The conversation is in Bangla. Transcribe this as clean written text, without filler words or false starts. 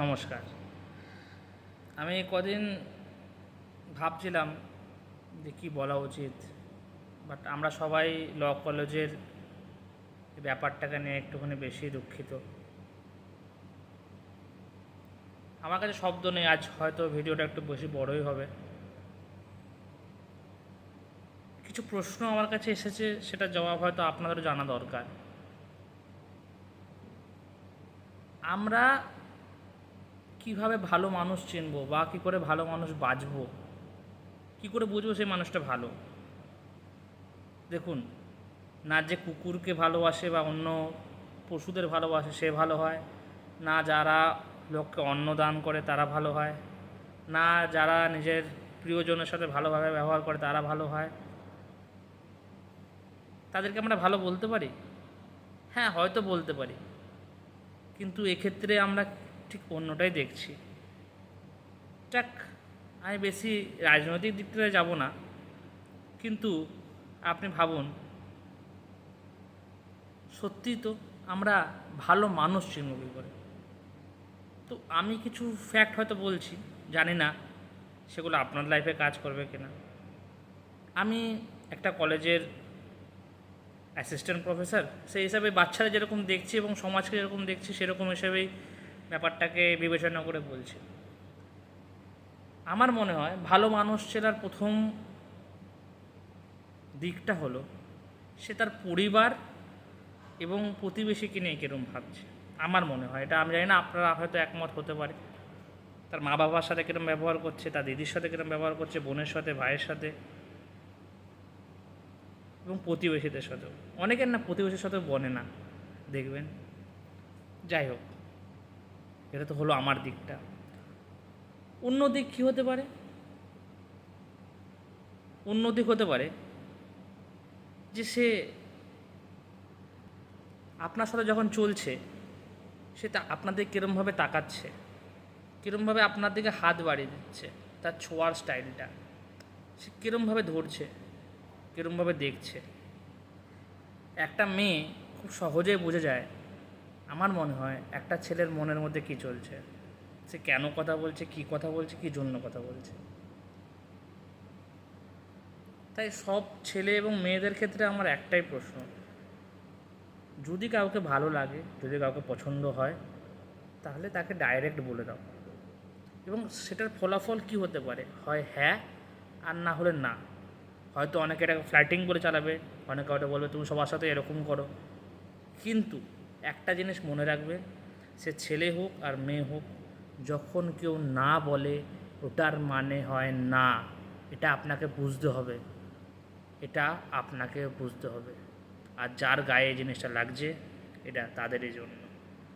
নমস্কার। আমি কদিন ভাবছিলাম যে কী বলা উচিত, বাট আমরা সবাই ল কলেজের ব্যাপারটাকে নিয়ে একটুখানি বেশি দুঃখিত। আমার কাছে শব্দ নেই, আজ হয়তো ভিডিওটা একটু বেশি বড়ই হবে। কিছু প্রশ্ন আমার কাছে এসেছে, সেটার জবাব হয়তো আপনাদেরও জানা দরকার। আমরা কিভাবে ভালো মানুষ চিনব বা কী করে ভালো মানুষ বাঁচবো, কী করে বুঝবো সেই মানুষটা ভালো? দেখুন, না যে কুকুরকে ভালোবাসে বা অন্য পশুদের ভালোবাসে সে ভালো হয়, না যারা লোককে অন্ন দান করে তারা ভালো হয়, না যারা নিজের প্রিয়জনের সাথে ভালোভাবে ব্যবহার করে তারা ভালো হয়। তাদেরকে আমরা ভালো বলতে পারি? হ্যাঁ, হয়তো বলতে পারি, কিন্তু এক্ষেত্রে আমরা ঠিক অন্যটাই দেখছি। যাক, আমি বেশি রাজনৈতিক দিক থেকে যাব না, কিন্তু আপনি ভাবুন, সত্যি তো আমরা ভালো মানুষ চিনব কী করে? তো আমি কিছু ফ্যাক্ট হয়তো বলছি, জানি না সেগুলো আপনার লাইফে কাজ করবে কিনা। আমি একটা কলেজের অ্যাসিস্ট্যান্ট প্রফেসর, সেই হিসাবে বাচ্চারা যেরকম দেখছি এবং সমাজকে যেরকম দেখছি সেরকম হিসেবেই ব্যাপারটাকে বিবেচনা করে বলছি। আমার মনে হয় ভালো মানুষ চেনার প্রথম দিকটা হলো সে তার পরিবার এবং প্রতিবেশীকে নিয়ে কীরকম ভাবছে। আমার মনে হয় এটা, আমি জানি না আপনারা হয়তো একমত হতে পারে। তার মা বাবার সাথে কীরকম ব্যবহার করছে, তার দিদির সাথে কীরকম ব্যবহার করছে, বোনের সাথে, ভাইয়ের সাথে এবং প্রতিবেশীদের সাথেও। অনেকের না প্রতিবেশীর সাথেও বনে না, দেখবেন। যাই হোক, এটা তো হলো আমার দিকটা। অন্য দিক কী হতে পারে? অন্য দিক হতে পারে যে সে আপনার সাথে যখন চলছে সে তা আপনাদের কীরমভাবে তাকাচ্ছে, কীরমভাবে আপনার দিকে হাত বাড়িয়ে দিচ্ছে, তার ছোঁয়ার স্টাইলটা সে কীরমভাবে ধরছে, কীরমভাবে দেখছে। একটা মেয়ে খুব সহজেই বোঝা যায়, আমার মনে হয়, একটা ছেলের মনের মধ্যে কী চলছে, সে কেন কথা বলছে, কী কথা বলছে, কী জন্য কথা বলছে। তাই সব ছেলে এবং মেয়েদের ক্ষেত্রে আমার একটাই প্রশ্ন, যদি কাউকে ভালো লাগে, যদি কাউকে পছন্দ হয়, তাহলে তাকে ডাইরেক্ট বলে দাও। এবং সেটার ফলাফল কী হতে পারে, হয় হ্যাঁ আর না হলে না। হয়তো অনেকে এটাকে ফ্ল্যাটিং করে চালাবে, অনেকে হয়তো বলবে তুমি সবার সাথে এরকম করো, কিন্তু একটা জিনিস মনে রাখবে, সে ছেলে হোক আর মেয়ে হোক, যখন কেউ না বলে ওটার মানে হয় না। এটা আপনাকে বুঝতে হবে, এটা আপনাকে বুঝতে হবে। আর যার গায়ে এই জিনিসটা লাগছে, এটা তাদেরই জন্য।